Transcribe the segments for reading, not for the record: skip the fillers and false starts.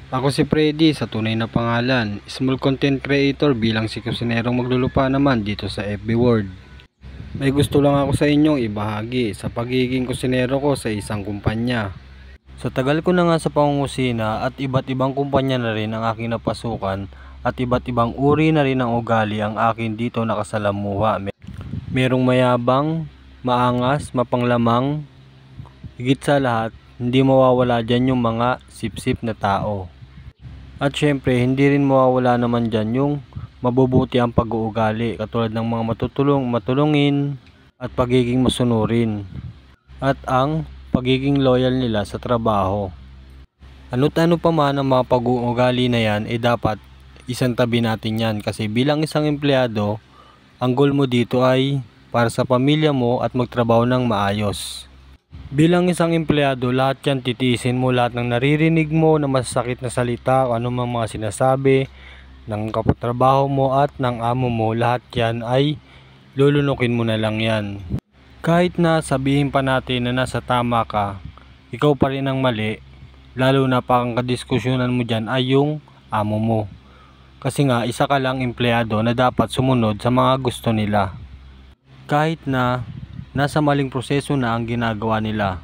Ako si Freddy sa tunay na pangalan, small content creator bilang si kusinerong maglulupa naman dito sa FB World. May gusto lang ako sa inyong ibahagi sa pagiging kusinero ko sa isang kumpanya. Sa tagal ko na nga sa pangungusina at iba't ibang kumpanya na rin ang aking napasukan at iba't ibang uri na rin ng ugali ang akin dito nakasalamuha. Merong mayabang, maangas, mapanglamang, higit sa lahat, hindi mawawala dyan yung mga sip-sip na tao. At syempre, hindi rin mawawala naman dyan yung mabubuti ang pag-uugali katulad ng mga matulungin at pagiging masunurin at ang pagiging loyal nila sa trabaho. Ano't ano pa man ang mga pag-uugali na yan, dapat isang tabi natin yan kasi bilang isang empleyado, ang goal mo dito ay para sa pamilya mo at magtrabaho ng maayos. Bilang isang empleyado, lahat yan titiisin mo, lahat ng naririnig mo na masasakit na salita o anumang mga sinasabi ng kapatrabaho mo at ng amo mo, lahat yan ay lulunukin mo na lang yan. Kahit na sabihin pa natin na nasa tama ka, ikaw pa rin ang mali, lalo na pang kadiskusyonan mo dyan ay yung amo mo. Kasi nga isa ka lang empleyado na dapat sumunod sa mga gusto nila. Kahit na nasa maling proseso na ang ginagawa nila.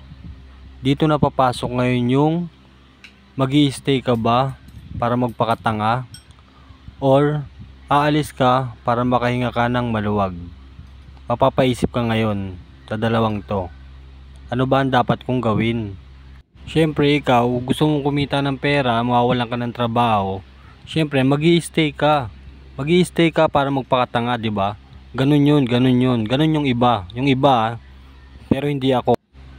Dito na papasok ngayon yung magi-stay ka ba para magpakatanga or aalis ka para makahinga ka ng maluwag. Mapapaisip ka ngayon sa dalawang to. Ano ba ang dapat kong gawin? Siyempre ikaw gusto mong kumita ng pera, mawawalan ka ng trabaho. Siyempre magi-stay ka. Magi-stay ka para magpakatanga, di ba? Ganun yun. Ganun yung iba. Yung iba, pero hindi ako.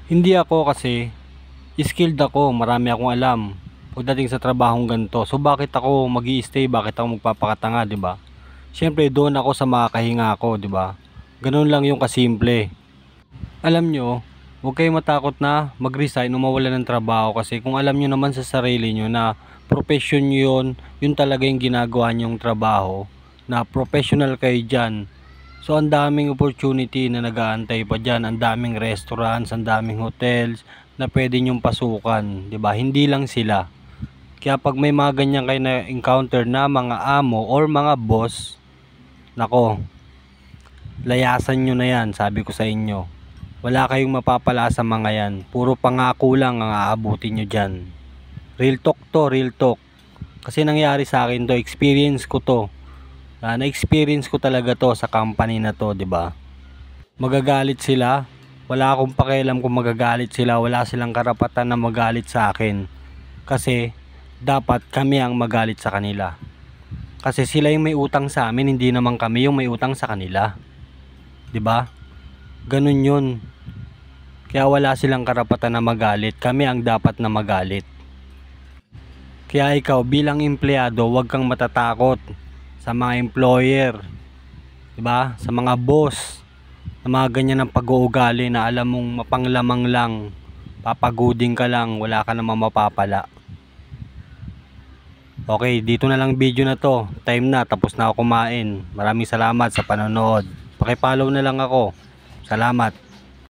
Hindi ako kasi skilled ako, marami akong alam pagdating sa trabahong ganito. So bakit ako magi-stay, bakit ako magpapakatanga, 'di ba? Siyempre doon ako sa makakahinga ko, 'di ba? Ganun lang yung kasimple. Alam nyo, huwag kayong matakot na mag-resign o mawalan ng trabaho kasi kung alam nyo naman sa sarili nyo na profession nyo yun, yun talaga yung ginagawa nyong trabaho, na professional kayo dyan. So ang daming opportunity na nag-aantay pa dyan, ang daming restaurants, ang daming hotels na pwede nyong pasukan, 'di ba? Hindi lang sila. Kaya pag may mga ganyan kayo na encounter na mga amo or mga boss, nako, layasan nyo na yan, sabi ko sa inyo. Wala kayong mapapala sa mga yan. Puro pangako lang ang aabutin nyo dyan. Real talk to, real talk. Kasi nangyari sa akin to, experience ko to. Na-experience ko talaga to sa company na to, 'di ba? Magagalit sila. Wala akong pakialam kung magagalit sila. Wala silang karapatan na magalit sa akin. Kasi dapat kami ang magalit sa kanila. Kasi sila yung may utang sa amin, hindi naman kami yung may utang sa kanila. 'Di ba? Ganun 'yun. Kaya wala silang karapatan na magalit. Kami ang dapat na magalit. Kaya ikaw bilang empleyado, huwag kang matatakot sa mga employer, 'di ba? Sa mga boss, na mga ganyan ng pag-uugali na alam mong mapanglamang lang, papagoding ka lang, wala ka namang mapapala. Okay, dito na lang video na to. Time na, tapos na ako kumain. Maraming salamat sa panonood. Paki-follow na lang ako. Salamat.